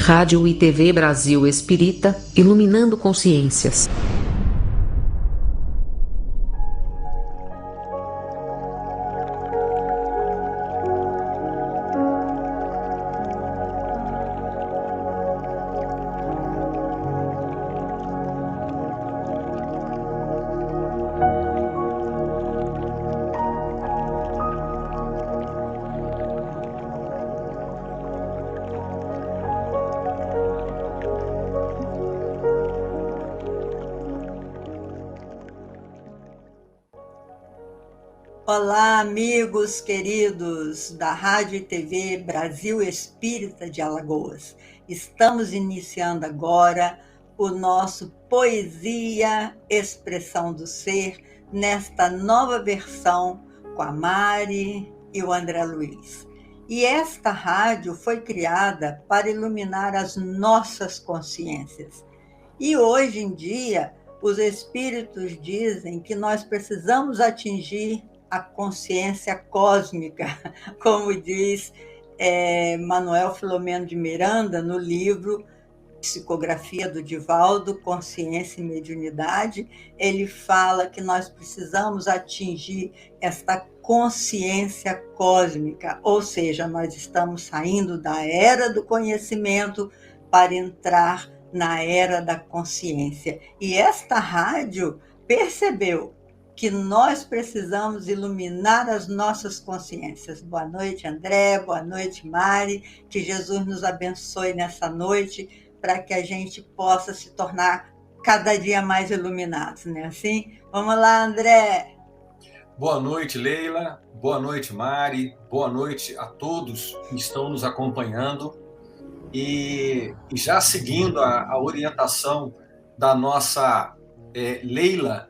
Rádio e TV Brasil Espírita, iluminando consciências. Olá, amigos queridos da Rádio e TV Brasil Espírita de Alagoas. Estamos iniciando agora o nosso Poesia Expressão do Ser, nesta nova versão com a Mari e o André Luiz. E esta rádio foi criada para iluminar as nossas consciências. E hoje em dia, os espíritos dizem que nós precisamos atingir a consciência cósmica, como diz Manuel Filomeno de Miranda no livro Psicografia do Divaldo, Consciência e Mediunidade. Ele fala que nós precisamos atingir esta consciência cósmica, ou seja, nós estamos saindo da era do conhecimento para entrar na era da consciência. E esta rádio percebeu que nós precisamos iluminar as nossas consciências. Boa noite, André, boa noite, Mari, que Jesus nos abençoe nessa noite, para que a gente possa se tornar cada dia mais iluminados, não é assim? Vamos lá, André! Boa noite, Leila, boa noite, Mari, boa noite a todos que estão nos acompanhando. E já seguindo a orientação da nossa Leila,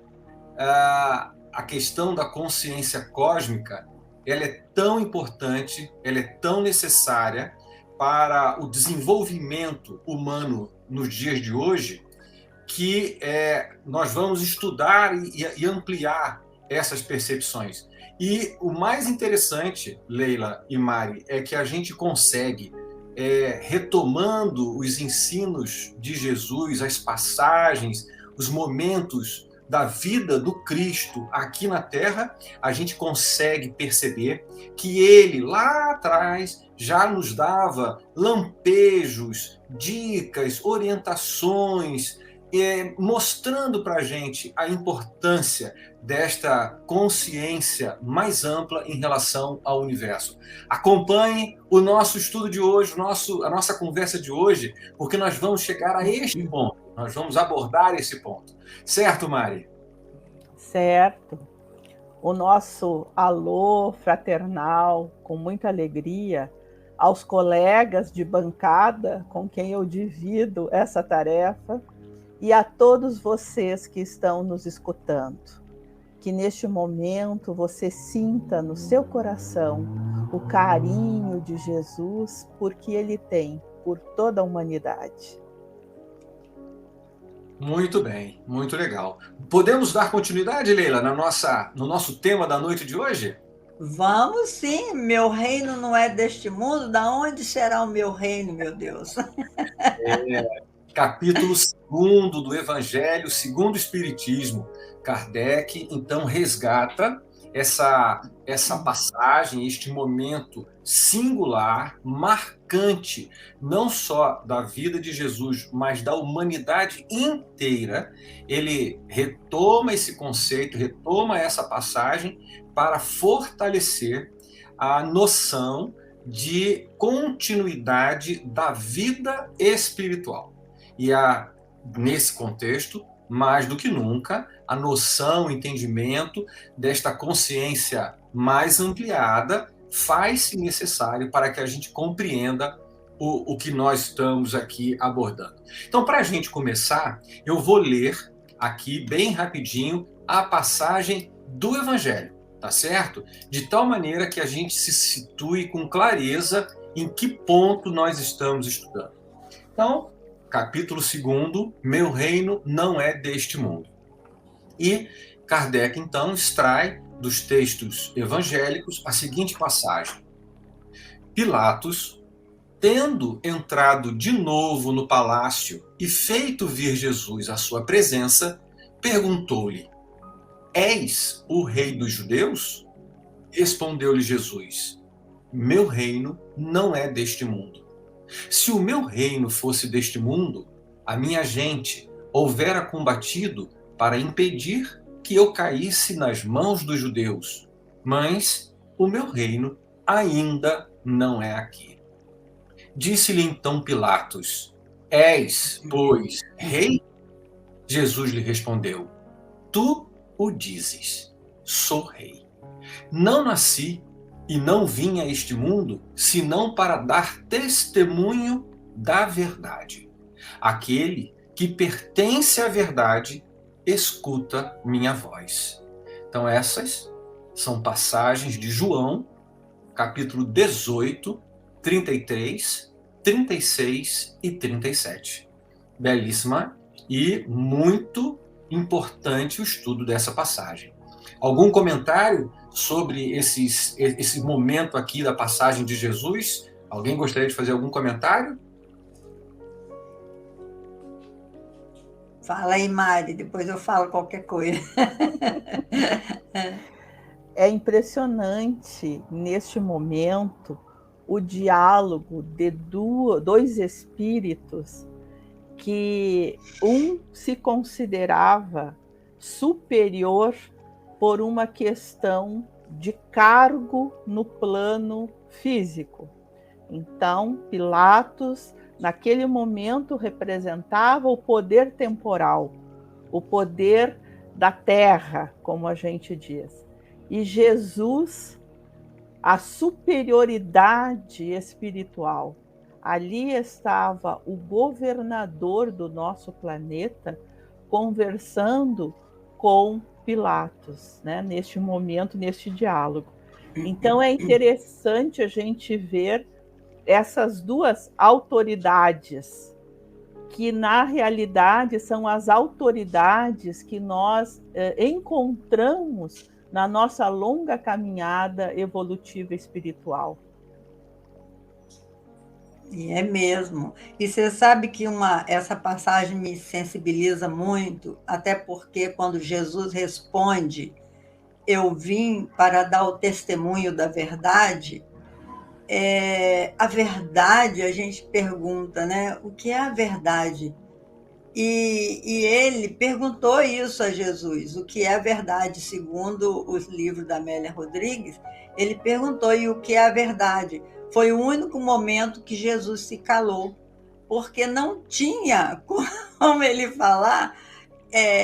a questão da consciência cósmica, ela é tão importante, ela é tão necessária para o desenvolvimento humano nos dias de hoje, que nós vamos estudar e ampliar essas percepções. E o mais interessante, Leila e Mari, é que a gente consegue, retomando os ensinos de Jesus, as passagens, os momentos da vida do Cristo aqui na Terra, a gente consegue perceber que ele, lá atrás, já nos dava lampejos, dicas, orientações, mostrando para a gente a importância desta consciência mais ampla em relação ao universo. Acompanhe o nosso estudo de hoje, a nossa conversa de hoje, porque nós vamos chegar a este ponto, nós vamos abordar esse ponto. Certo, Mari? Certo. O nosso alô fraternal, com muita alegria, aos colegas de bancada com quem eu divido essa tarefa e a todos vocês que estão nos escutando. Que neste momento você sinta no seu coração o carinho de Jesus, porque ele tem por toda a humanidade. Muito bem, muito legal. Podemos dar continuidade, Leila, no nosso tema da noite de hoje? Vamos sim, meu reino não é deste mundo, da onde será o meu reino, meu Deus? Capítulo 2 do Evangelho segundo o Espiritismo. Kardec, então, resgata essa passagem, este momento singular, marcante, não só da vida de Jesus, mas da humanidade inteira. Ele retoma esse conceito, retoma essa passagem para fortalecer a noção de continuidade da vida espiritual. E nesse contexto, mais do que nunca, a noção, o entendimento desta consciência mais ampliada faz-se necessário para que a gente compreenda o que nós estamos aqui abordando. Então, para a gente começar, eu vou ler aqui, bem rapidinho, a passagem do Evangelho, tá certo? De tal maneira que a gente se situe com clareza em que ponto nós estamos estudando. Então, capítulo 2, Meu reino não é deste mundo. E Kardec, então, extrai dos textos evangélicos a seguinte passagem: Pilatos, tendo entrado de novo no palácio e feito vir Jesus à sua presença, perguntou-lhe: És o rei dos judeus? Respondeu-lhe Jesus: Meu reino não é deste mundo. Se o meu reino fosse deste mundo, a minha gente houvera combatido para impedir que eu caísse nas mãos dos judeus. Mas o meu reino ainda não é aqui. Disse-lhe então Pilatos: És, pois, rei? Jesus lhe respondeu: Tu o dizes, sou rei. Não nasci e não vim a este mundo senão para dar testemunho da verdade. Aquele que pertence à verdade escuta minha voz. Então essas são passagens de João, capítulo 18, 33, 36 e 37. Belíssima e muito importante o estudo dessa passagem. Algum comentário sobre esse momento aqui da passagem de Jesus? Alguém gostaria de fazer algum comentário? Fala aí, Mari, depois eu falo qualquer coisa. É impressionante, neste momento, o diálogo de dois espíritos que um se considerava superior por uma questão de cargo no plano físico. Então, Pilatos, naquele momento, representava o poder temporal, o poder da terra, como a gente diz. E Jesus, a superioridade espiritual. Ali estava o governador do nosso planeta conversando com Pilatos, né, neste momento, neste diálogo. Então é interessante a gente ver essas duas autoridades, que na realidade são as autoridades que nós encontramos na nossa longa caminhada evolutiva espiritual. E é mesmo. E você sabe que essa passagem me sensibiliza muito, até porque quando Jesus responde, eu vim para dar o testemunho da verdade, a verdade, a gente pergunta, né? O que é a verdade? E ele perguntou isso a Jesus, o que é a verdade, segundo os livros da Amélia Rodrigues, ele perguntou, e o que é a verdade? Foi o único momento que Jesus se calou, porque não tinha como ele falar,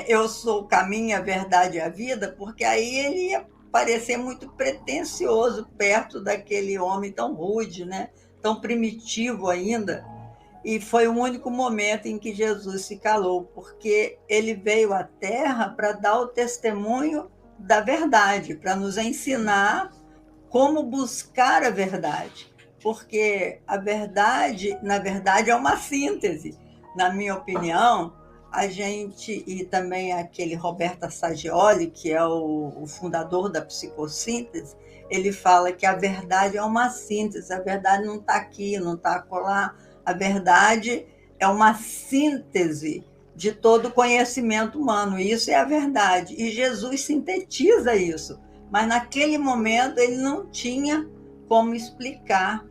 eu sou o caminho, a verdade e a vida, porque aí ele ia parecer muito pretensioso perto daquele homem tão rude, né? Tão primitivo ainda. E foi o único momento em que Jesus se calou, porque ele veio à Terra para dar o testemunho da verdade, para nos ensinar como buscar a verdade. Porque a verdade, na verdade, é uma síntese. Na minha opinião, a gente, e também aquele Roberto Assagioli, que é o fundador da psicossíntese, ele fala que a verdade é uma síntese, a verdade não está aqui, não está acolá. A verdade é uma síntese de todo o conhecimento humano, isso é a verdade. E Jesus sintetiza isso, mas naquele momento ele não tinha como explicar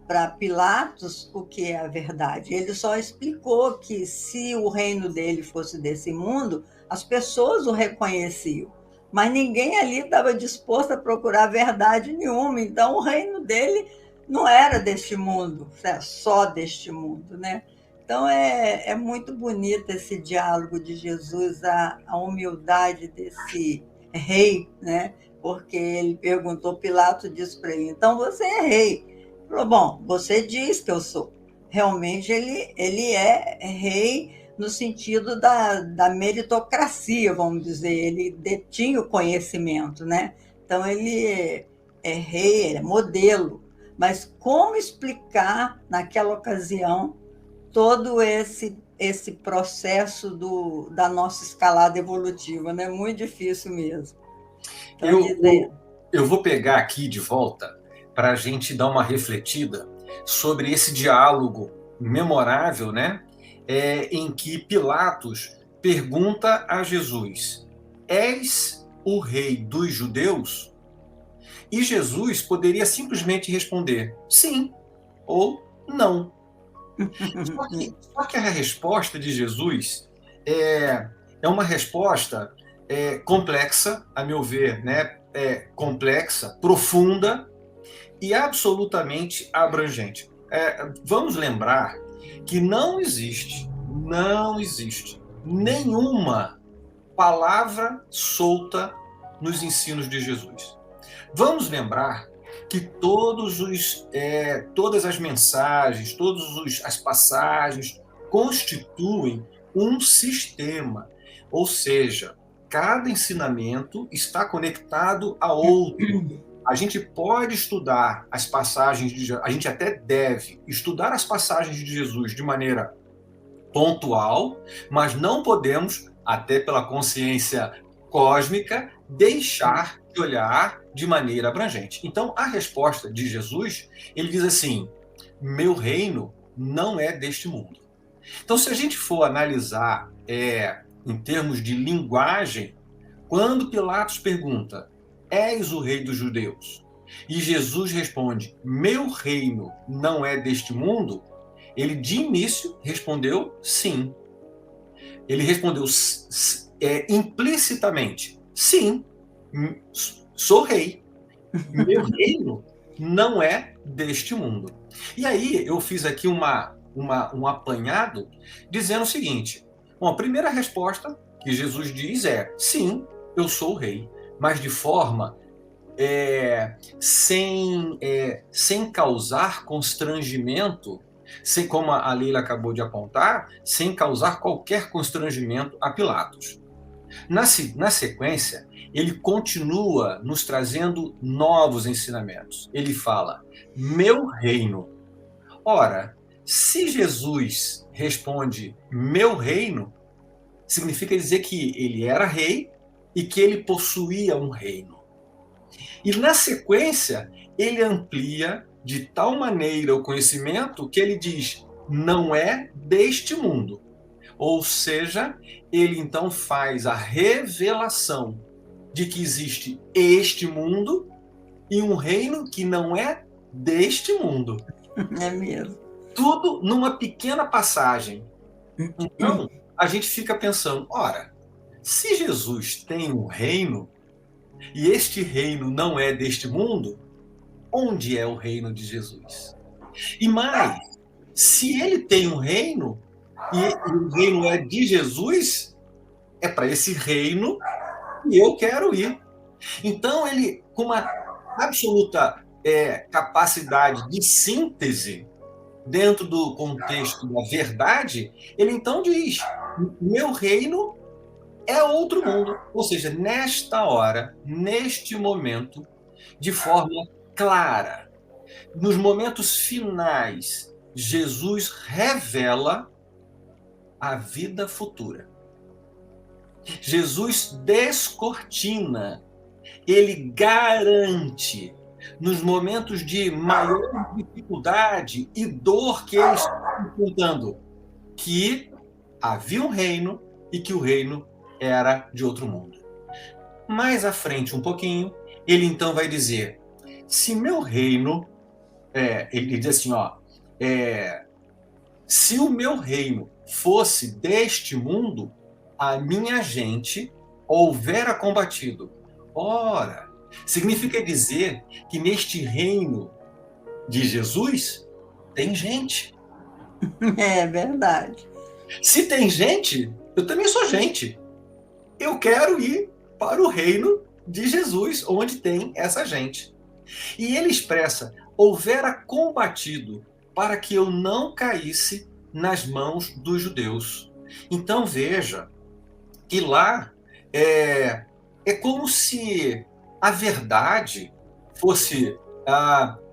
para Pilatos o que é a verdade. Ele só explicou que se o reino dele fosse desse mundo, as pessoas o reconheciam, mas ninguém ali estava disposto a procurar verdade nenhuma, então o reino dele não era deste mundo, só deste mundo, né? Então é muito bonito esse diálogo de Jesus, a humildade desse rei, né? Porque ele perguntou, Pilatos disse para ele, então você é rei. Ele falou, bom, você diz que eu sou. Realmente ele é rei no sentido da meritocracia, vamos dizer, ele detinha o conhecimento, né? Então ele é rei, ele é modelo. Mas como explicar, naquela ocasião, todo esse processo da nossa escalada evolutiva, né? Muito difícil mesmo. Então, Eu vou pegar aqui de volta para a gente dar uma refletida sobre esse diálogo memorável, né? Em que Pilatos pergunta a Jesus: és o rei dos judeus? E Jesus poderia simplesmente responder sim ou não. Só que a resposta de Jesus é uma resposta complexa, a meu ver, né? Complexa, profunda e absolutamente abrangente. Vamos lembrar que não existe nenhuma palavra solta nos ensinos de Jesus. Vamos lembrar que todas as mensagens, todas as passagens constituem um sistema, ou seja, cada ensinamento está conectado a outro. A gente pode estudar as passagens a gente até deve estudar as passagens de Jesus de maneira pontual, mas não podemos, até pela consciência cósmica, deixar de olhar de maneira abrangente. Então, a resposta de Jesus, ele diz assim: meu reino não é deste mundo. Então, se a gente for analisar em termos de linguagem, quando Pilatos pergunta: és o rei dos judeus? E Jesus responde: meu reino não é deste mundo. Ele, de início, respondeu sim. Ele respondeu implicitamente: sim, sou rei. Meu reino não é deste mundo. E aí eu fiz aqui um apanhado dizendo o seguinte: bom, a primeira resposta que Jesus diz é sim, eu sou o rei, mas de forma sem causar constrangimento, como a Leila acabou de apontar, sem causar qualquer constrangimento a Pilatos. Na sequência, ele continua nos trazendo novos ensinamentos. Ele fala: meu reino. Ora, se Jesus responde meu reino, significa dizer que ele era rei e que ele possuía um reino. E na sequência, ele amplia de tal maneira o conhecimento que ele diz: não é deste mundo. Ou seja, ele então faz a revelação de que existe este mundo e um reino que não é deste mundo. É mesmo. Tudo numa pequena passagem. Então, a gente fica pensando: ora, se Jesus tem um reino e este reino não é deste mundo, onde é o reino de Jesus? E mais, se ele tem um reino e o reino é de Jesus, é para esse reino que eu quero ir. Então, ele, com uma absoluta capacidade de síntese dentro do contexto da verdade, ele então diz: meu reino é outro mundo. Ou seja, nesta hora, neste momento, de forma clara, nos momentos finais, Jesus revela a vida futura. Jesus descortina, ele garante, nos momentos de maior dificuldade e dor que eles estão enfrentando, que havia um reino e que o reino era de outro mundo. Mais à frente um pouquinho, ele então vai dizer: se meu reino, ele diz assim, se o meu reino fosse deste mundo, a minha gente houvera combatido. Ora, significa dizer que neste reino de Jesus tem gente. É verdade. Se tem gente, eu também sou gente. Eu quero ir para o reino de Jesus, onde tem essa gente. E ele expressa: houvera combatido para que eu não caísse nas mãos dos judeus. Então veja que lá é como se a verdade fosse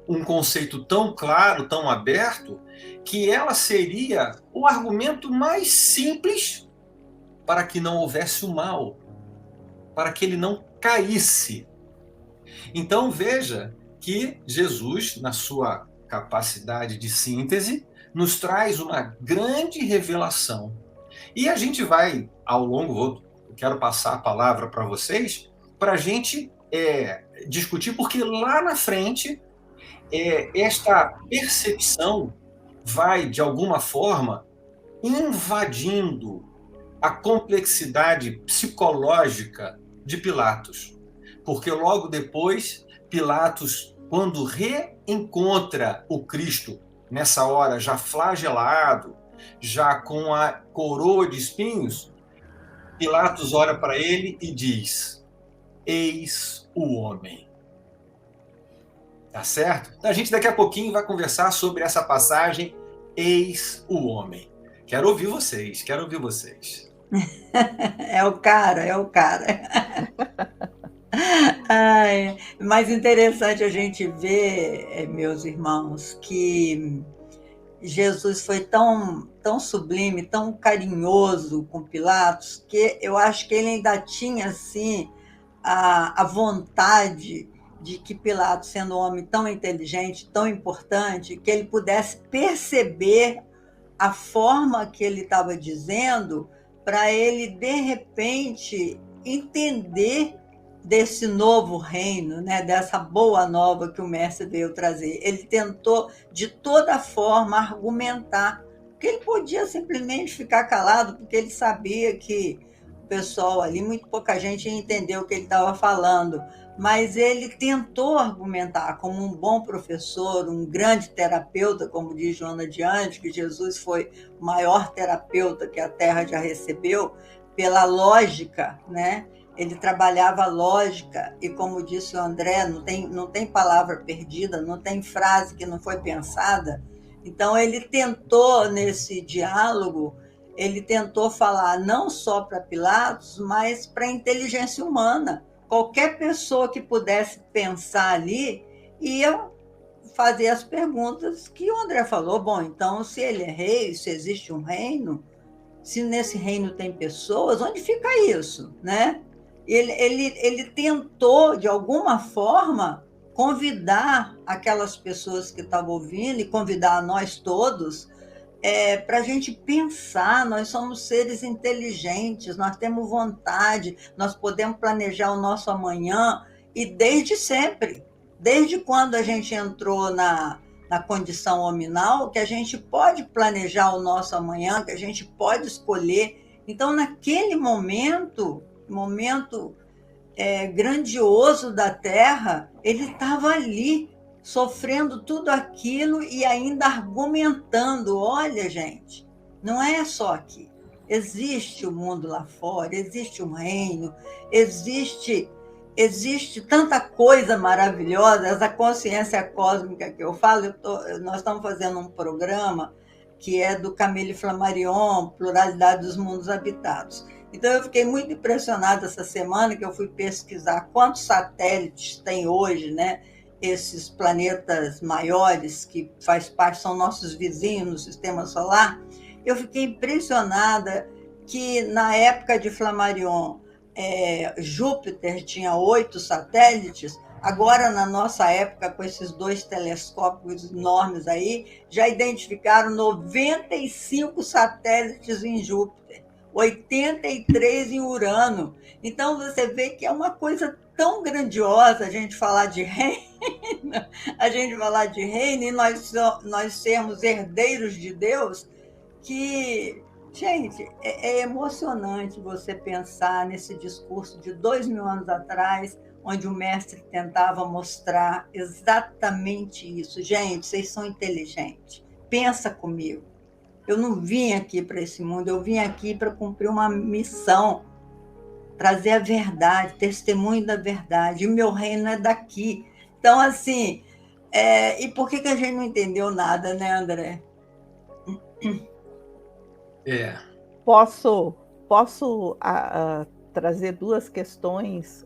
um conceito tão claro, tão aberto, que ela seria o argumento mais simples para que não houvesse o mal, para que ele não caísse. Então veja que Jesus, na sua capacidade de síntese, nos traz uma grande revelação. E a gente vai, ao longo, quero passar a palavra para vocês, para a gente discutir, porque lá na frente, esta percepção vai, de alguma forma, invadindo a complexidade psicológica de Pilatos. Porque logo depois, Pilatos, quando reencontra o Cristo, nessa hora já flagelado, já com a coroa de espinhos, Pilatos olha para ele e diz: eis o homem. Tá certo? Então a gente daqui a pouquinho vai conversar sobre essa passagem, eis o homem. Quero ouvir vocês, quero ouvir vocês. É o cara, é o cara. Ai, mais interessante a gente ver, meus irmãos, que Jesus foi tão, tão sublime, tão carinhoso com Pilatos, que eu acho que ele ainda tinha assim a vontade de que Pilatos, sendo um homem tão inteligente, tão importante, que ele pudesse perceber a forma que ele estava dizendo, para ele, de repente, entender desse novo reino, né, dessa boa nova que o mestre veio trazer. Ele tentou, de toda forma, argumentar, porque ele podia simplesmente ficar calado, porque ele sabia que o pessoal ali, muito pouca gente entendeu o que ele estava falando, mas ele tentou argumentar como um bom professor, um grande terapeuta, como diz Joana de Anjos, que Jesus foi o maior terapeuta que a Terra já recebeu, pela lógica, né? Ele trabalhava a lógica e, como disse o André, não tem palavra perdida, não tem frase que não foi pensada. Então, ele tentou, nesse diálogo, ele tentou falar não só para Pilatos, mas para a inteligência humana. Qualquer pessoa que pudesse pensar ali ia fazer as perguntas que o André falou. Bom, então, se ele é rei, se existe um reino, se nesse reino tem pessoas, onde fica isso, né? Ele tentou, de alguma forma, convidar aquelas pessoas que estavam ouvindo e convidar nós todos para a gente pensar. Nós somos seres inteligentes, nós temos vontade, nós podemos planejar o nosso amanhã, e desde sempre, desde quando a gente entrou na condição hominal, que a gente pode planejar o nosso amanhã, que a gente pode escolher. Então, naquele momento grandioso da Terra, ele estava ali, sofrendo tudo aquilo e ainda argumentando. Olha, gente, não é só aqui. Existe o mundo lá fora, existe um reino, existe tanta coisa maravilhosa. Essa consciência cósmica que eu falo, nós estamos fazendo um programa que é do Camille Flammarion, Pluralidade dos Mundos Habitados. Então, eu fiquei muito impressionada essa semana que eu fui pesquisar quantos satélites tem hoje, né? Esses planetas maiores que faz parte, são nossos vizinhos no sistema solar. Eu fiquei impressionada que, na época de Flammarion, Júpiter tinha 8 satélites. Agora, na nossa época, com esses 2 telescópios enormes aí, já identificaram 95 satélites em Júpiter, 83 em Urano. Então, você vê que é uma coisa tão grandiosa a gente falar de reino, e nós sermos herdeiros de Deus, que, gente, é emocionante você pensar nesse discurso de 2000 anos atrás, onde o mestre tentava mostrar exatamente isso. Gente, vocês são inteligentes, pensa comigo. Eu não vim aqui para esse mundo, eu vim aqui para cumprir uma missão, trazer a verdade, testemunho da verdade. E o meu reino é daqui. Então, assim, e por que a gente não entendeu nada, né, André? Posso trazer 2 questões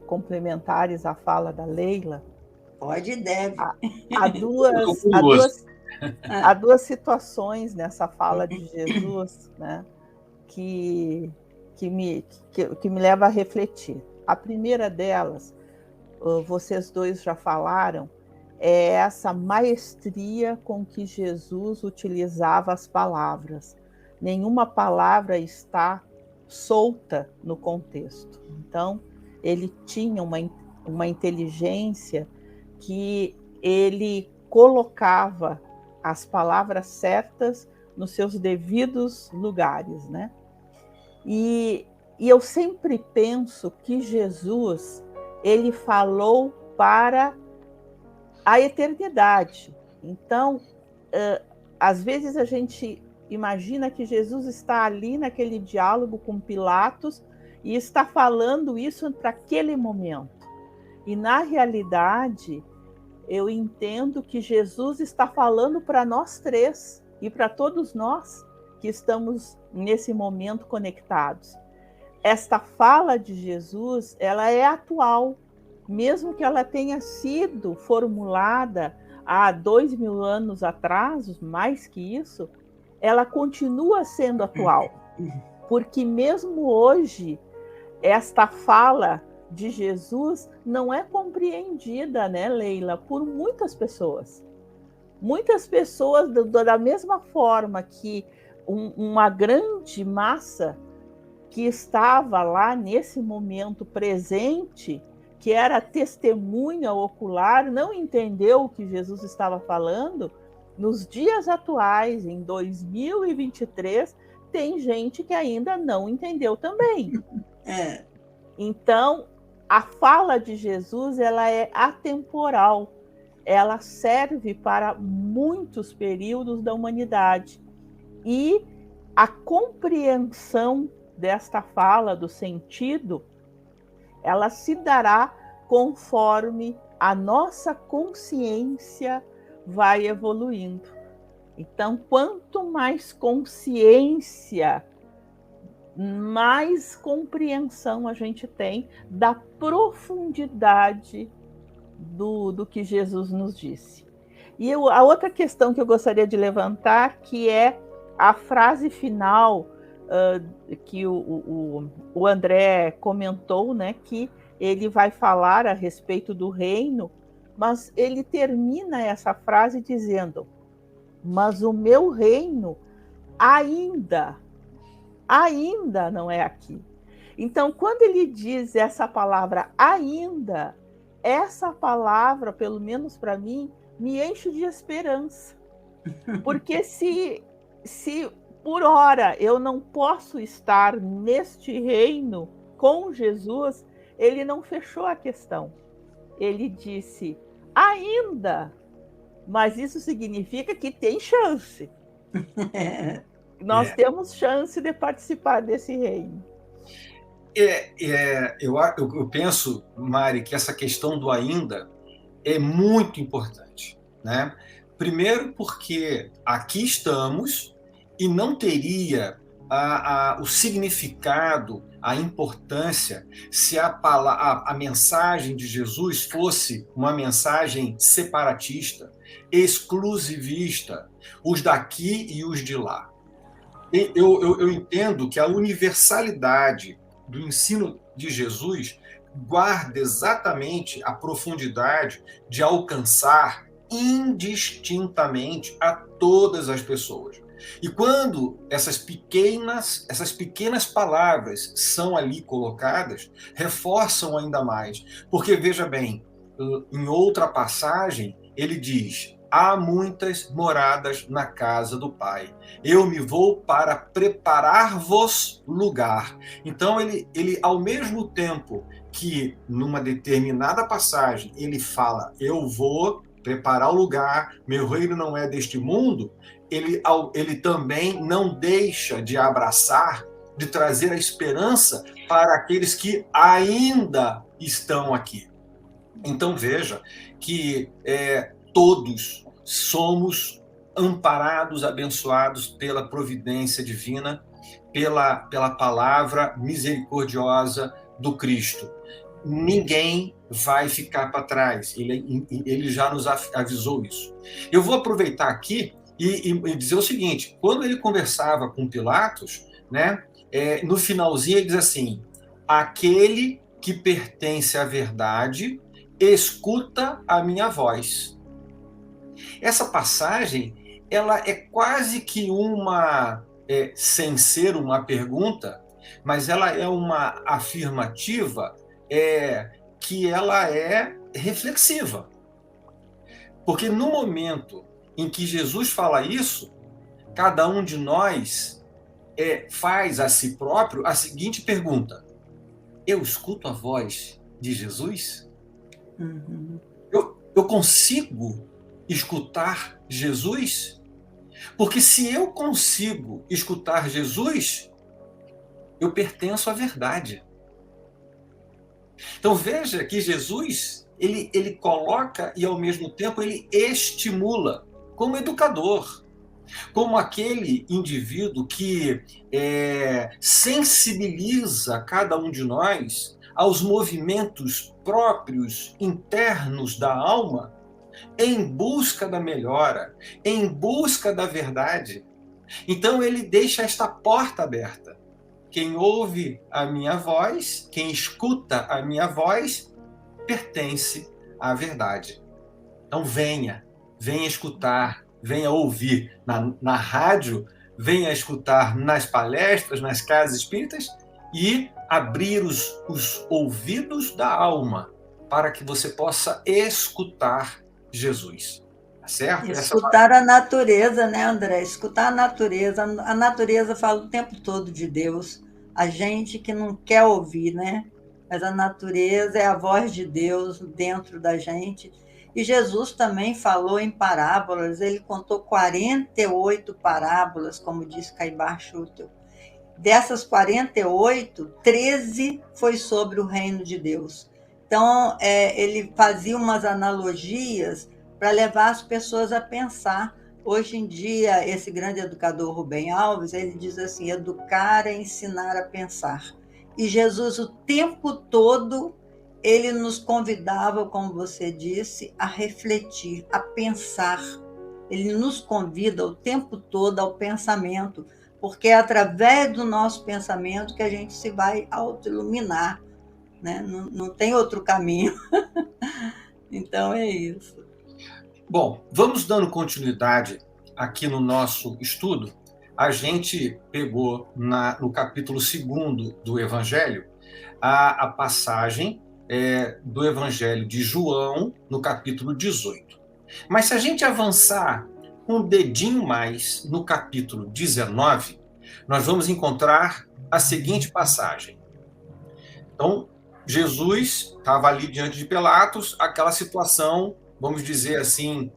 complementares à fala da Leila? Pode e deve. Há 2 situações nessa fala de Jesus, né, que me leva a refletir. A primeira delas, vocês 2 já falaram, é essa maestria com que Jesus utilizava as palavras. Nenhuma palavra está solta no contexto. Então, ele tinha uma inteligência que ele colocava as palavras certas nos seus devidos lugares, né? E eu sempre penso que Jesus, ele falou para a eternidade. Então, às vezes a gente imagina que Jesus está ali naquele diálogo com Pilatos e está falando isso para aquele momento. E, na realidade, eu entendo que Jesus está falando para nós três e para todos nós que estamos nesse momento conectados. Esta fala de Jesus, ela é atual, mesmo que ela tenha sido formulada há 2000 anos atrás, mais que isso, ela continua sendo atual. Porque mesmo hoje, esta fala de Jesus não é compreendida, né, Leila, por muitas pessoas. Muitas pessoas, da mesma forma que uma grande massa que estava lá nesse momento presente, que era testemunha ocular, não entendeu o que Jesus estava falando. Nos dias atuais, em 2023, tem gente que ainda não entendeu também. Então, a fala de Jesus, ela é atemporal. Ela serve para muitos períodos da humanidade. E a compreensão desta fala, do sentido, ela se dará conforme a nossa consciência vai evoluindo. Então, quanto mais consciência, mais compreensão a gente tem da profundidade do que Jesus nos disse. E a outra questão que eu gostaria de levantar, que é a frase final que o André comentou, né, que ele vai falar a respeito do reino, mas ele termina essa frase dizendo: mas o meu reino ainda não é aqui. Então, quando ele diz essa palavra ainda, essa palavra, pelo menos para mim, me enche de esperança. Porque se por hora eu não posso estar neste reino com Jesus, ele não fechou a questão. Ele disse ainda, mas isso significa que tem chance. Nós temos chance de participar desse reino. Eu penso, Mari, que essa questão do ainda é muito importante, né? Primeiro porque aqui estamos e não teria o significado, a importância, se a mensagem de Jesus fosse uma mensagem separatista, exclusivista, os daqui e os de lá. Eu entendo que a universalidade do ensino de Jesus guarda exatamente a profundidade de alcançar indistintamente a todas as pessoas. E quando essas pequenas palavras são ali colocadas, reforçam ainda mais. Porque, veja bem, em outra passagem, ele diz: há muitas moradas na casa do Pai. Eu me vou para preparar-vos lugar. Então, ele, ao mesmo tempo que, numa determinada passagem, ele fala: eu vou preparar o lugar, meu reino não é deste mundo, ele também não deixa de abraçar, de trazer a esperança para aqueles que ainda estão aqui. Então, veja que todos somos amparados, abençoados pela providência divina, pela palavra misericordiosa do Cristo. Ninguém vai ficar para trás, ele já nos avisou isso. Eu vou aproveitar aqui e dizer o seguinte: quando ele conversava com Pilatos, né, no finalzinho ele diz assim: aquele que pertence à verdade escuta a minha voz. Essa passagem, ela é quase que uma, sem ser uma pergunta, mas ela é uma afirmativa, que ela é reflexiva. Porque no momento em que Jesus fala isso, cada um de nós faz a si próprio a seguinte pergunta: eu escuto a voz de Jesus? Uhum. Eu consigo escutar Jesus? Porque se eu consigo escutar Jesus, eu pertenço à verdade. Então veja que Jesus, ele coloca e ao mesmo tempo ele estimula, como educador, como aquele indivíduo que sensibiliza cada um de nós aos movimentos próprios, internos da alma, em busca da melhora, em busca da verdade. Então ele deixa esta porta aberta. Quem ouve a minha voz, quem escuta a minha voz, pertence à verdade. Então venha escutar, venha ouvir na rádio, venha escutar nas palestras, nas casas espíritas e abrir os ouvidos da alma para que você possa escutar Jesus. Tá certo? Escutar a natureza, né, André? Escutar a natureza. A natureza fala o tempo todo de Deus. A gente que não quer ouvir, né? Mas a natureza é a voz de Deus dentro da gente. E Jesus também falou em parábolas. Ele contou 48 parábolas, como diz Caibar Schutel. Dessas 48, 13 foi sobre o reino de Deus. Então, ele fazia umas analogias para levar as pessoas a pensar. Hoje em dia, esse grande educador Rubem Alves, ele diz assim: educar é ensinar a pensar. E Jesus, o tempo todo, ele nos convidava, como você disse, a refletir, a pensar. Ele nos convida o tempo todo ao pensamento, porque é através do nosso pensamento que a gente se vai autoiluminar, né? Não tem outro caminho. Então é isso. Bom, vamos dando continuidade aqui no nosso estudo. A gente pegou no capítulo 2º do Evangelho a passagem do Evangelho de João, no capítulo 18. Mas se a gente avançar um dedinho mais no capítulo 19, nós vamos encontrar a seguinte passagem. Então, Jesus estava ali diante de Pilatos, aquela situação, vamos dizer assim,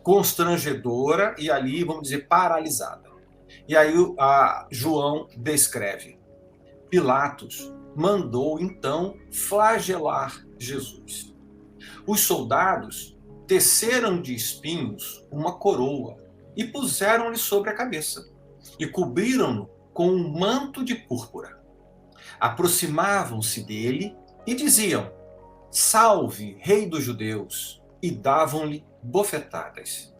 constrangedora e ali, vamos dizer, paralisada. E aí João descreve: Pilatos mandou então flagelar Jesus. Os soldados teceram de espinhos uma coroa e puseram-lhe sobre a cabeça e cobriram-no com um manto de púrpura. Aproximavam-se dele e diziam: salve, rei dos judeus, e davam-lhe bofetadas.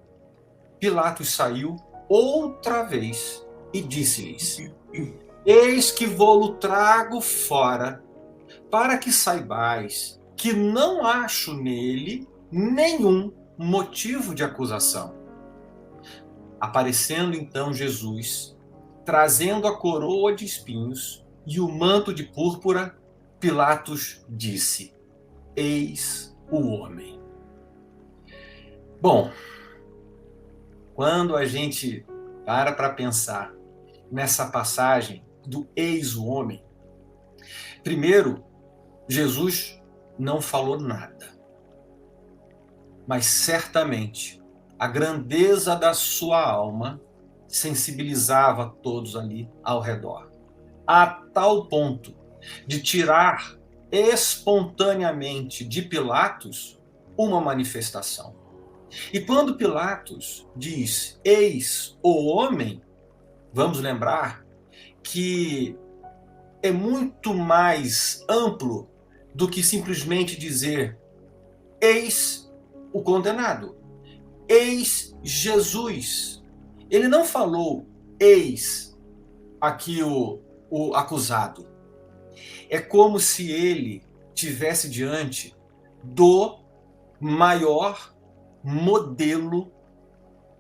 Pilatos saiu outra vez e disse-lhes: eis que vou-lo trago fora, para que saibais que não acho nele nenhum motivo de acusação. Aparecendo então Jesus, trazendo a coroa de espinhos e o manto de púrpura, Pilatos disse: eis o homem. Bom, quando a gente para pensar nessa passagem do eis o homem, primeiro, Jesus não falou nada, mas certamente a grandeza da sua alma sensibilizava todos ali ao redor, a tal ponto de tirar espontaneamente de Pilatos uma manifestação. E quando Pilatos diz: eis o homem, vamos lembrar que é muito mais amplo do que simplesmente dizer: eis o condenado, eis Jesus. Ele não falou: eis aqui o acusado. É como se ele tivesse diante do maior modelo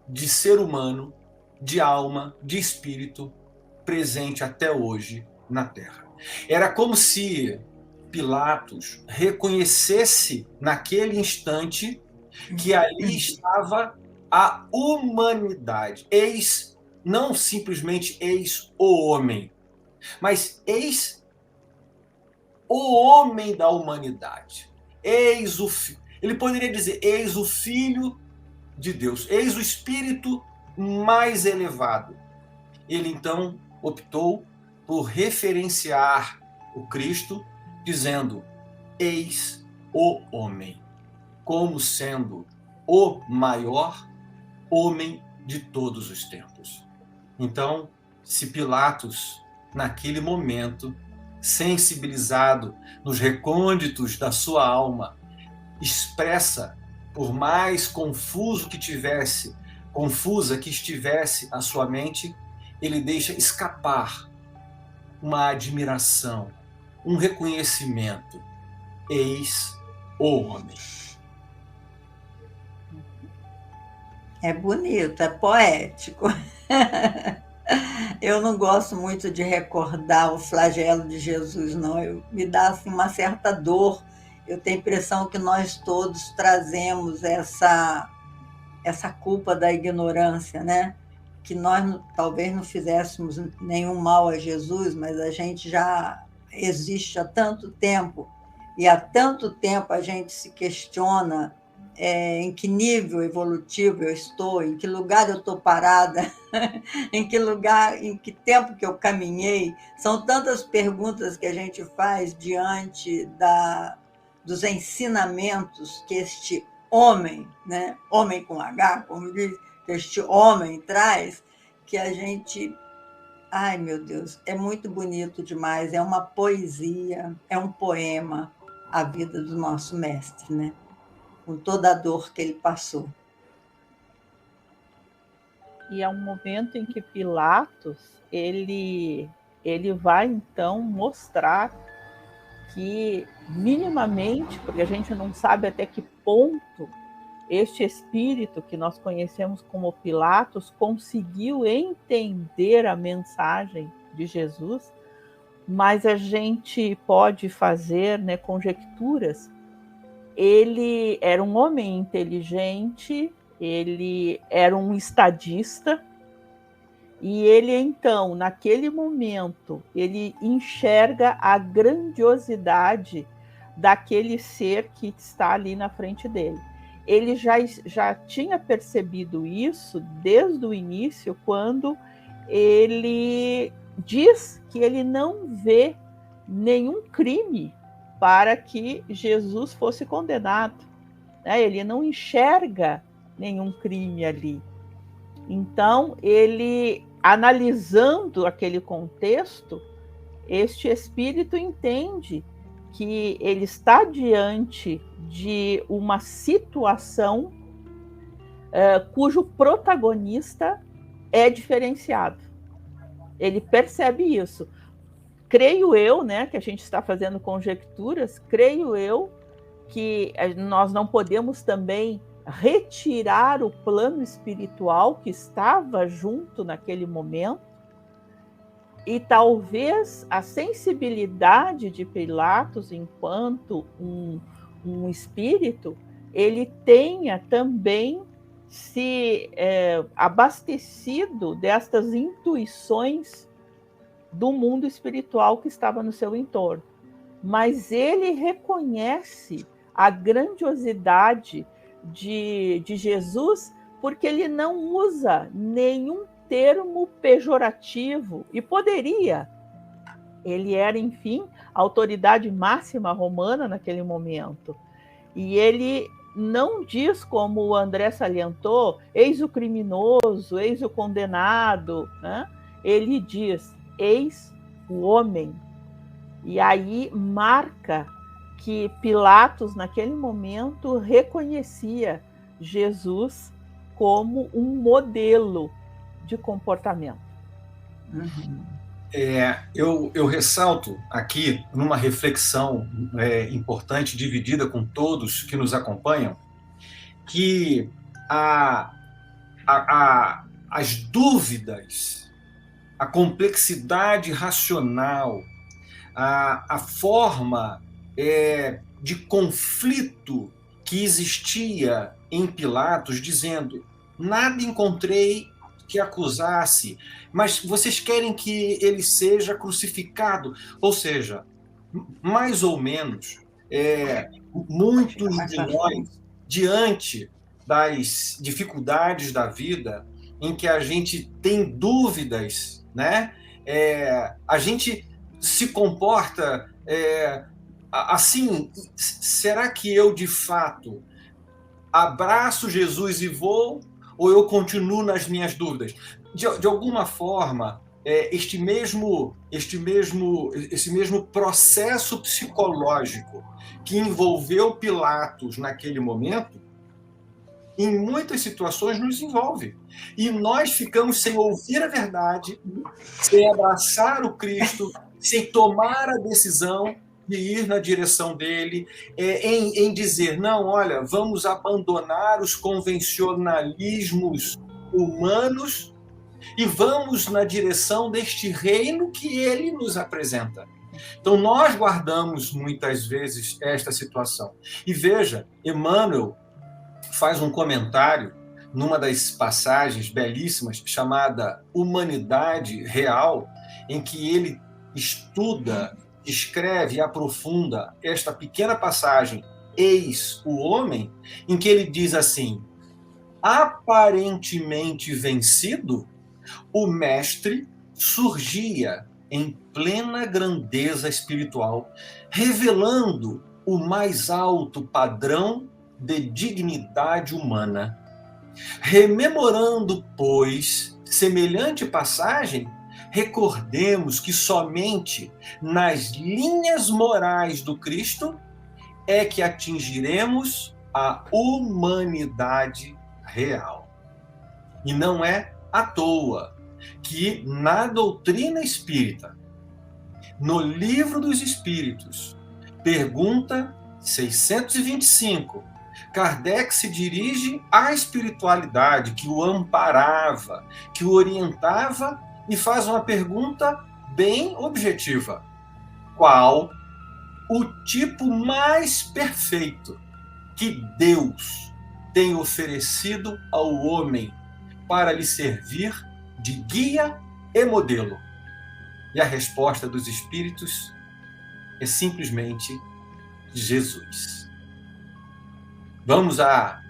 de ser humano, de alma, de espírito, presente até hoje na Terra. Era como se Pilatos reconhecesse naquele instante que ali estava a humanidade. Não simplesmente eis o homem, mas eis o homem da humanidade. Ele poderia dizer, eis o Filho de Deus, eis o Espírito mais elevado. Ele então optou por referenciar o Cristo, dizendo, eis o homem, como sendo o maior homem de todos os tempos. Então, se Pilatos, naquele momento, sensibilizado nos recônditos da sua alma, expressa, por mais confusa que estivesse a sua mente, ele deixa escapar uma admiração, um reconhecimento. Eis o homem. É bonito, é poético. Eu não gosto muito de recordar o flagelo de Jesus, não. Me dá assim, uma certa dor. Eu tenho a impressão que nós todos trazemos essa culpa da ignorância, né? Que nós talvez não fizéssemos nenhum mal a Jesus, mas a gente já existe há tanto tempo, e há tanto tempo a gente se questiona em que nível evolutivo eu estou, em que lugar eu estou parada, em que tempo que eu caminhei. São tantas perguntas que a gente faz diante dos ensinamentos que este homem, né? Homem com H, como diz, que este homem traz, que a gente... Ai, meu Deus, é muito bonito demais, é uma poesia, é um poema, a vida do nosso mestre, né? Com toda a dor que ele passou. E é um momento em que Pilatos, ele vai, então, mostrar que, minimamente, porque a gente não sabe até que ponto este espírito que nós conhecemos como Pilatos conseguiu entender a mensagem de Jesus, mas a gente pode fazer, né, conjecturas. Ele era um homem inteligente, ele era um estadista, e ele, então, naquele momento, ele enxerga a grandiosidade daquele ser que está ali na frente dele. Ele já tinha percebido isso desde o início, quando ele diz que ele não vê nenhum crime para que Jesus fosse condenado. Ele não enxerga nenhum crime ali. Então, ele, analisando aquele contexto, este espírito entende que ele está diante de uma situação cujo protagonista é diferenciado. Ele percebe isso. Creio eu, né, que a gente está fazendo conjecturas, creio eu que nós não podemos também retirar o plano espiritual que estava junto naquele momento, e talvez a sensibilidade de Pilatos, enquanto um espírito, ele tenha também se abastecido destas intuições do mundo espiritual que estava no seu entorno. Mas ele reconhece a grandiosidade de Jesus, porque ele não usa nenhum termo pejorativo, e poderia. Ele era, enfim, a autoridade máxima romana naquele momento. E ele não diz, como o André salientou, eis o criminoso, eis o condenado, né? Ele diz, eis o homem. E aí marca que Pilatos, naquele momento, reconhecia Jesus como um modelo de comportamento. Uhum. Eu ressalto aqui, numa reflexão importante, dividida com todos que nos acompanham, que as dúvidas, a complexidade racional, a forma de conflito que existia em Pilatos, dizendo: nada encontrei que acusasse, mas vocês querem que ele seja crucificado. Ou seja, mais ou menos, muitos de nós, diante das dificuldades da vida, em que a gente tem dúvidas, né? A gente se comporta assim. Será que eu, de fato, abraço Jesus e vou, ou eu continuo nas minhas dúvidas? De alguma forma, esse mesmo processo psicológico que envolveu Pilatos naquele momento, em muitas situações nos envolve. E nós ficamos sem ouvir a verdade, sem abraçar o Cristo, sem tomar a decisão de ir na direção dele, em dizer: não, olha, vamos abandonar os convencionalismos humanos e vamos na direção deste reino que ele nos apresenta. Então, nós guardamos muitas vezes esta situação. E veja, Emmanuel faz um comentário numa das passagens belíssimas chamada Humanidade Real, em que ele estuda, escreve e aprofunda esta pequena passagem, Eis o Homem, em que ele diz assim: aparentemente vencido, o mestre surgia em plena grandeza espiritual, revelando o mais alto padrão de dignidade humana. Rememorando, pois, semelhante passagem, recordemos que somente nas linhas morais do Cristo é que atingiremos a humanidade real. E não é à toa que na doutrina espírita, no Livro dos Espíritos, pergunta 625, Kardec se dirige à espiritualidade que o amparava, que o orientava, e faz uma pergunta bem objetiva: qual o tipo mais perfeito que Deus tem oferecido ao homem para lhe servir de guia e modelo? E a resposta dos espíritos é simplesmente Jesus. Vamos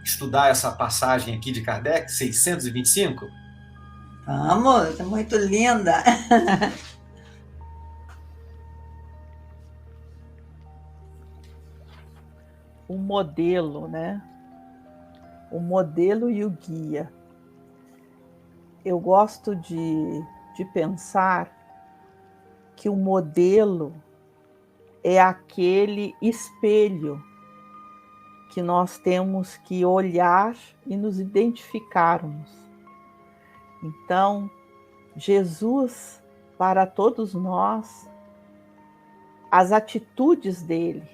estudar essa passagem aqui de Kardec, 625? Vamos, é muito linda. O modelo, né? O modelo e o guia. Eu gosto de pensar que o modelo é aquele espelho que nós temos que olhar e nos identificarmos. Então, Jesus, para todos nós, as atitudes dele,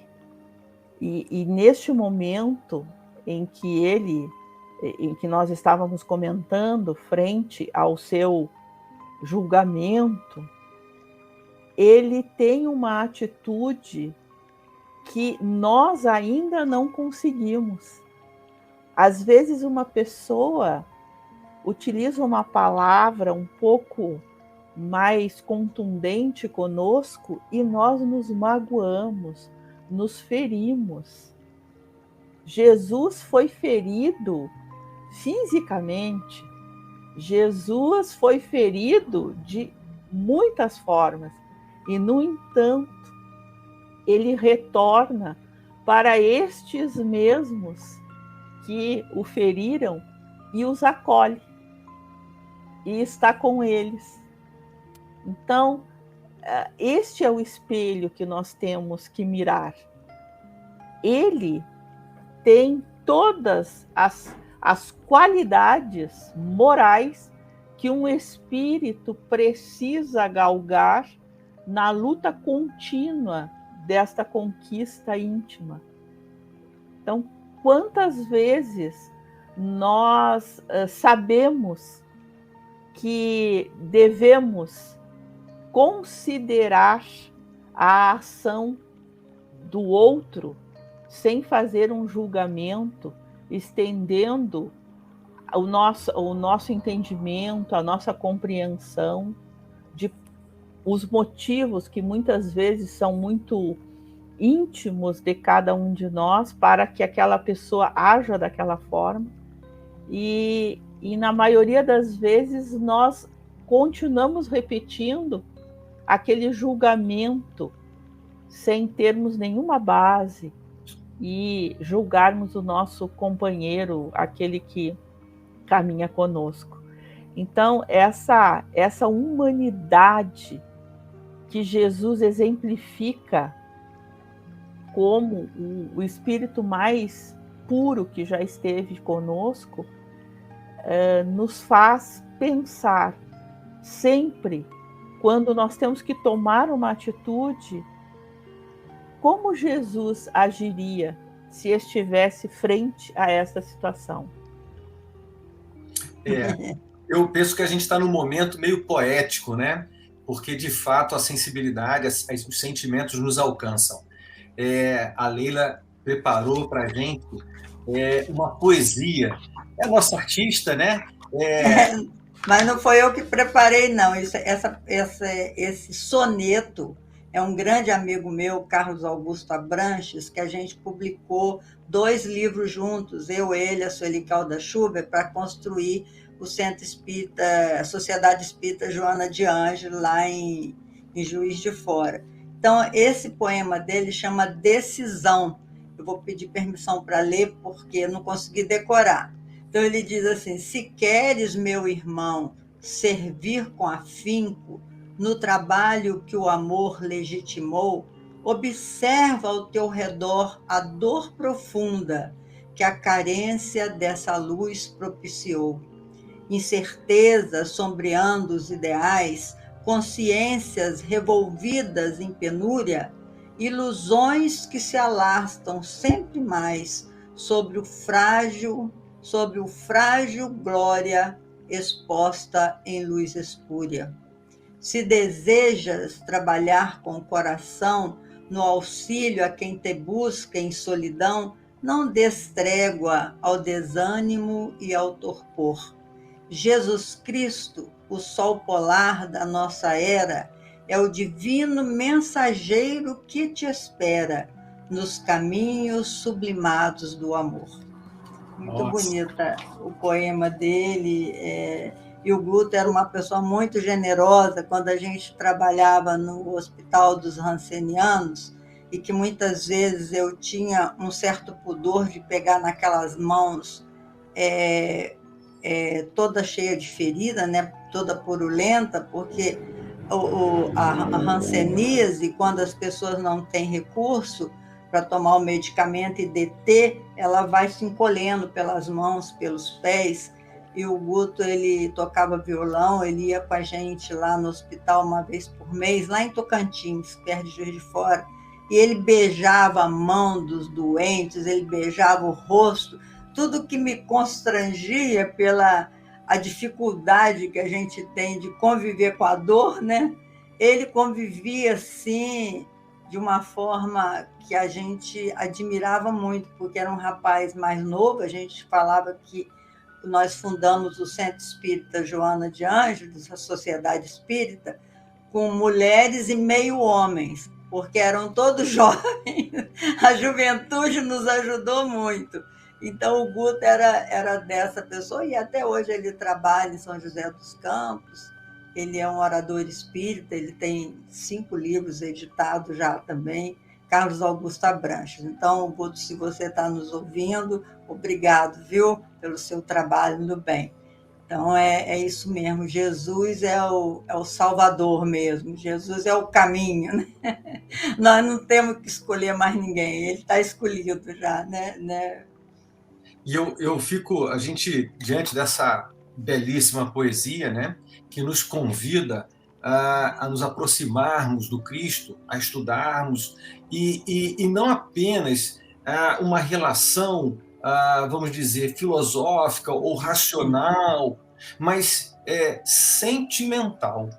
e neste momento em que nós estávamos comentando frente ao seu julgamento, ele tem uma atitude que nós ainda não conseguimos. Às vezes uma pessoa utiliza uma palavra um pouco mais contundente conosco e nós nos magoamos, nos ferimos. Jesus foi ferido fisicamente. Jesus foi ferido de muitas formas e, no entanto, ele retorna para estes mesmos que o feriram e os acolhe e está com eles. Então, este é o espelho que nós temos que mirar. Ele tem todas as qualidades morais que um espírito precisa galgar na luta contínua desta conquista íntima. Então, quantas vezes nós sabemos que devemos considerar a ação do outro sem fazer um julgamento, estendendo o nosso entendimento, a nossa compreensão de os motivos que muitas vezes são muito íntimos de cada um de nós para que aquela pessoa haja daquela forma. E na maioria das vezes nós continuamos repetindo aquele julgamento sem termos nenhuma base e julgarmos o nosso companheiro, aquele que caminha conosco. Então, essa humanidade que Jesus exemplifica como o espírito mais puro que já esteve conosco, nos faz pensar sempre, quando nós temos que tomar uma atitude, como Jesus agiria se estivesse frente a essa situação. Eu penso que a gente está num momento meio poético, né? Porque, de fato, a sensibilidade, os sentimentos nos alcançam. A Leila preparou para a gente uma poesia. É a nossa artista, né? Mas não foi eu que preparei, não. Esse soneto é um grande amigo meu, Carlos Augusto Abranches, que a gente publicou 2 livros juntos, eu, ele, a Sueli Calda-Schubert, para construir o Centro Espírita, a Sociedade Espírita Joana de Ângelo, lá em Juiz de Fora. Então, esse poema dele chama Decisão. Eu vou pedir permissão para ler, porque eu não consegui decorar. Então, ele diz assim: se queres, meu irmão, servir com afinco no trabalho que o amor legitimou, observa ao teu redor a dor profunda que a carência dessa luz propiciou. Incertezas sombreando os ideais, consciências revolvidas em penúria, ilusões que se alastram sempre mais sobre o frágil glória exposta em luz espúria. Se desejas trabalhar com o coração no auxílio a quem te busca em solidão, não des trégua ao desânimo e ao torpor. Jesus Cristo, o sol polar da nossa era, é o divino mensageiro que te espera nos caminhos sublimados do amor. Muito bonita o poema dele. E o Guto era uma pessoa muito generosa quando a gente trabalhava no Hospital dos Rancenianos, e que muitas vezes eu tinha um certo pudor de pegar naquelas mãos toda cheia de ferida, né? Toda purulenta, porque a hanseníase, quando as pessoas não têm recurso para tomar o medicamento e deter, ela vai se encolhendo pelas mãos, pelos pés. E o Guto, ele tocava violão, ele ia com a gente lá no hospital uma vez por mês, lá em Tocantins, perto de Juiz de Fora, e ele beijava a mão dos doentes, ele beijava o rosto, tudo que me constrangia pela a dificuldade que a gente tem de conviver com a dor, né? Ele convivia, assim, de uma forma que a gente admirava muito, porque era um rapaz mais novo. A gente falava que nós fundamos o Centro Espírita Joana de Ângelos, a Sociedade Espírita, com mulheres e meio homens, porque eram todos jovens. A juventude nos ajudou muito. Então, o Guto era dessa pessoa, e até hoje ele trabalha em São José dos Campos. Ele é um orador espírita, ele tem 5 livros editados já também, Carlos Augusto Abranches. Então, Guto, se você está nos ouvindo, obrigado, viu, pelo seu trabalho no bem. Então, é isso mesmo, Jesus é o Salvador mesmo, Jesus é o caminho, né? Nós não temos que escolher mais ninguém, ele está escolhido já, né? E a gente, diante dessa belíssima poesia, né, que nos convida a nos aproximarmos do Cristo, a estudarmos, e não apenas uma relação vamos dizer, filosófica ou racional, mas sentimental.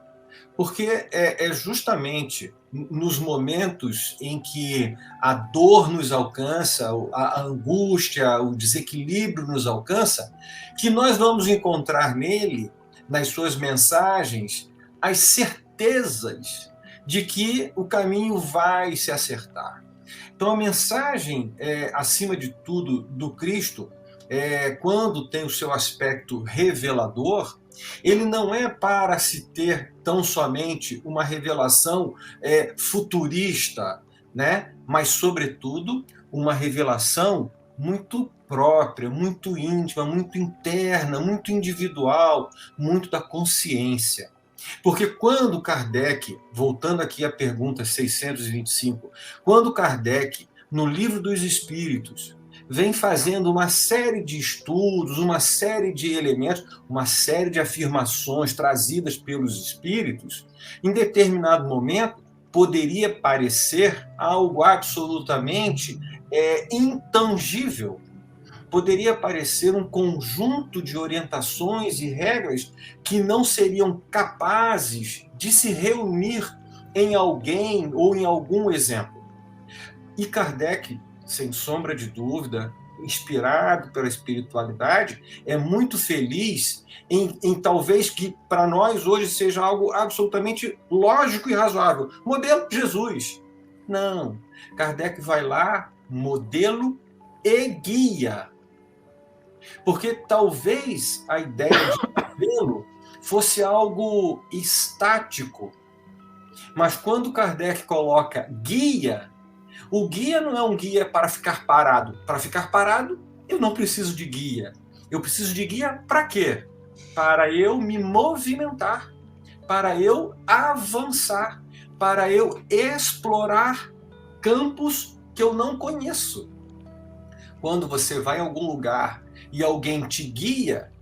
Porque é justamente nos momentos em que a dor nos alcança, a angústia, o desequilíbrio nos alcança, que nós vamos encontrar nele, nas suas mensagens, as certezas de que o caminho vai se acertar. Então, a mensagem, acima de tudo, do Cristo, quando tem o seu aspecto revelador, ele não é para se ter tão somente uma revelação futurista, né? Mas, sobretudo, uma revelação muito própria, muito íntima, muito interna, muito individual, muito da consciência. Porque quando Kardec, voltando aqui à pergunta 625, quando Kardec, no Livro dos Espíritos, vem fazendo uma série de estudos, uma série de elementos, uma série de afirmações trazidas pelos espíritos, em determinado momento poderia parecer algo absolutamente intangível. Poderia parecer um conjunto de orientações e regras que não seriam capazes de se reunir em alguém ou em algum exemplo. E Kardec, sem sombra de dúvida, inspirado pela espiritualidade, é muito feliz em talvez que para nós hoje seja algo absolutamente lógico e razoável. Modelo Jesus. Não. Kardec vai lá, modelo e guia. Porque talvez a ideia de modelo fosse algo estático. Mas quando Kardec coloca guia, o guia não é um guia para ficar parado. Para ficar parado, eu não preciso de guia. Eu preciso de guia para quê? Para eu me movimentar, para eu avançar, para eu explorar campos que eu não conheço. Quando você vai a algum lugar e alguém te guia,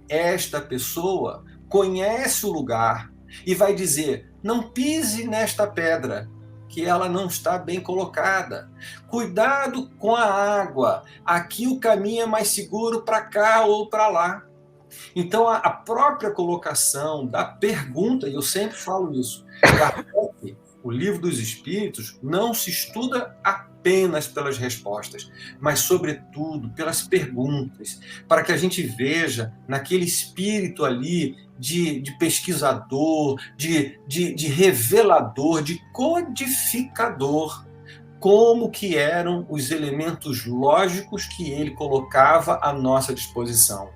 esta pessoa conhece o lugar e vai dizer: não pise nesta pedra, que ela não está bem colocada. Cuidado com a água, aqui o caminho é mais seguro para cá ou para lá. Então, a própria colocação da pergunta, e eu sempre falo isso, Kardec, o Livro dos Espíritos, não se estuda apenas pelas respostas, mas, sobretudo, pelas perguntas, para que a gente veja naquele espírito ali de pesquisador, de revelador, de codificador, como que eram os elementos lógicos que ele colocava à nossa disposição.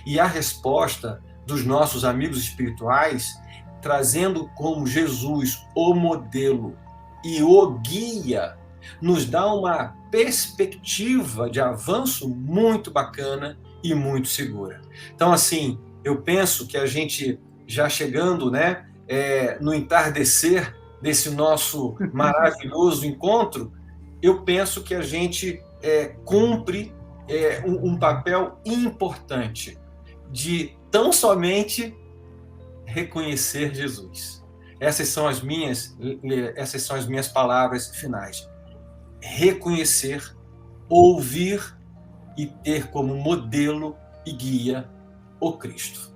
E a resposta dos nossos amigos espirituais, trazendo como Jesus o modelo e o guia, nos dá uma perspectiva de avanço muito bacana e muito segura. Então, assim, eu penso que a gente, já chegando, né, no entardecer desse nosso maravilhoso encontro, eu penso que a gente cumpre um papel importante de tão somente reconhecer Jesus. Essas são as minhas palavras finais. Reconhecer, ouvir e ter como modelo e guia o Cristo.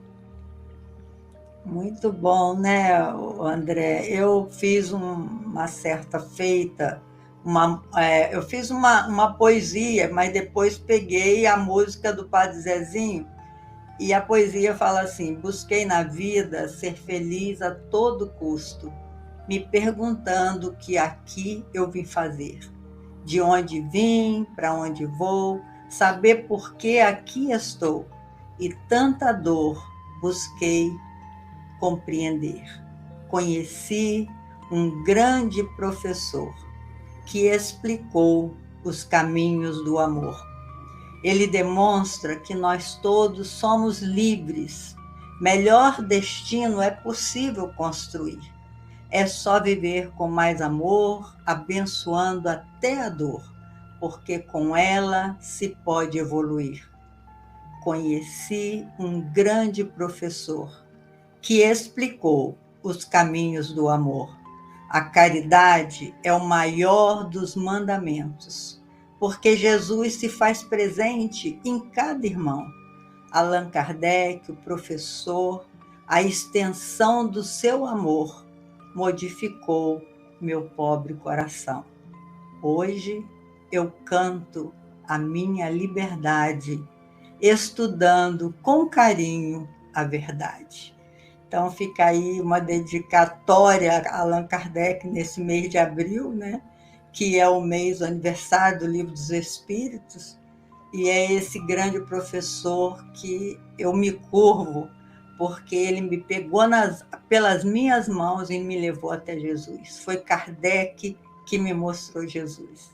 Muito bom, né, André? Eu fiz uma certa feita, eu fiz uma poesia, mas depois peguei a música do Padre Zezinho, e a poesia fala assim: busquei na vida ser feliz a todo custo, me perguntando o que aqui eu vim fazer, de onde vim, para onde vou, saber por que aqui estou, e tanta dor busquei compreender. Conheci um grande professor que explicou os caminhos do amor. Ele demonstra que nós todos somos livres. Melhor destino é possível construir. É só viver com mais amor, abençoando até a dor, porque com ela se pode evoluir. Conheci um grande professor que explicou os caminhos do amor. A caridade é o maior dos mandamentos, porque Jesus se faz presente em cada irmão. Allan Kardec, o professor, a extensão do seu amor modificou meu pobre coração. Hoje eu canto a minha liberdade, estudando com carinho a verdade. Então fica aí uma dedicatória a Allan Kardec nesse mês de abril, né? Que é o mês do aniversário do Livro dos Espíritos, e é esse grande professor que eu me curvo, porque ele me pegou pelas minhas mãos e me levou até Jesus. Foi Kardec que me mostrou Jesus.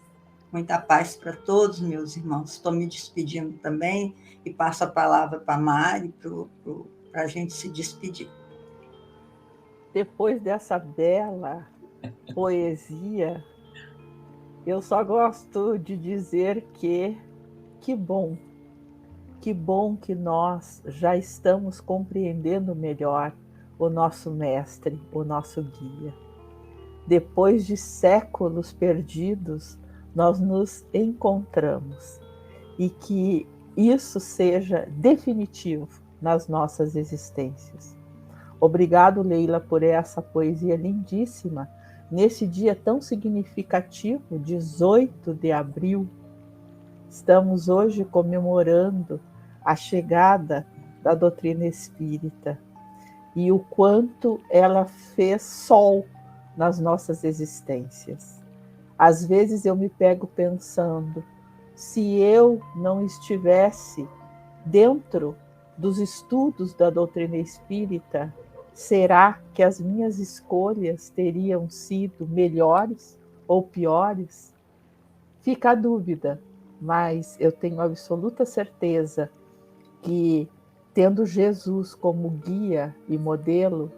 Muita paz para todos, meus irmãos. Estou me despedindo também e passo a palavra para a Mari para a gente se despedir. Depois dessa bela poesia, eu só gosto de dizer que bom que nós já estamos compreendendo melhor o nosso mestre, o nosso guia. Depois de séculos perdidos, nós nos encontramos e que isso seja definitivo nas nossas existências. Obrigado, Leila, por essa poesia lindíssima, nesse dia tão significativo, 18 de abril. Estamos hoje comemorando a chegada da doutrina espírita e o quanto ela fez sol nas nossas existências. Às vezes eu me pego pensando, se eu não estivesse dentro dos estudos da doutrina espírita, será que as minhas escolhas teriam sido melhores ou piores? Fica a dúvida, mas eu tenho absoluta certeza que, tendo Jesus como guia e modelo,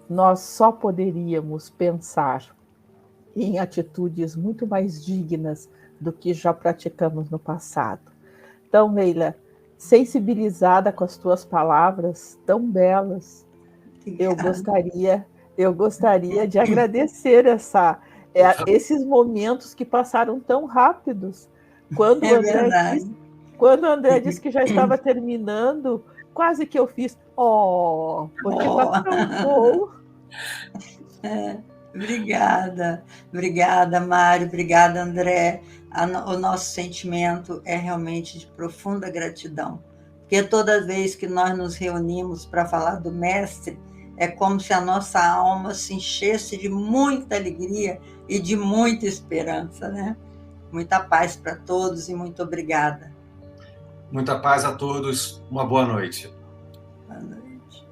nós só poderíamos pensar em atitudes muito mais dignas do que já praticamos no passado. Então, Leila, sensibilizada com as tuas palavras tão belas, eu gostaria de agradecer esses momentos que passaram tão rápidos. Quando o André disse que já estava terminando, quase que eu fiz, porque está tão bom. Obrigada, Mário, obrigada, André. O nosso sentimento é realmente de profunda gratidão, porque toda vez que nós nos reunimos para falar do Mestre, é como se a nossa alma se enchesse de muita alegria e de muita esperança, né? Muita paz para todos e muito obrigada. Muita paz a todos, uma boa noite. Boa noite.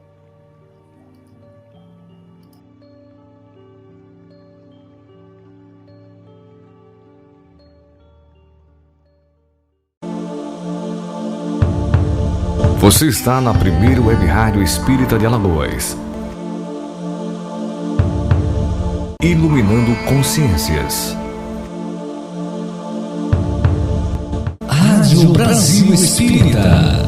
Você está na primeira web rádio espírita de Alagoas. Iluminando consciências. Rádio Brasil Espírita.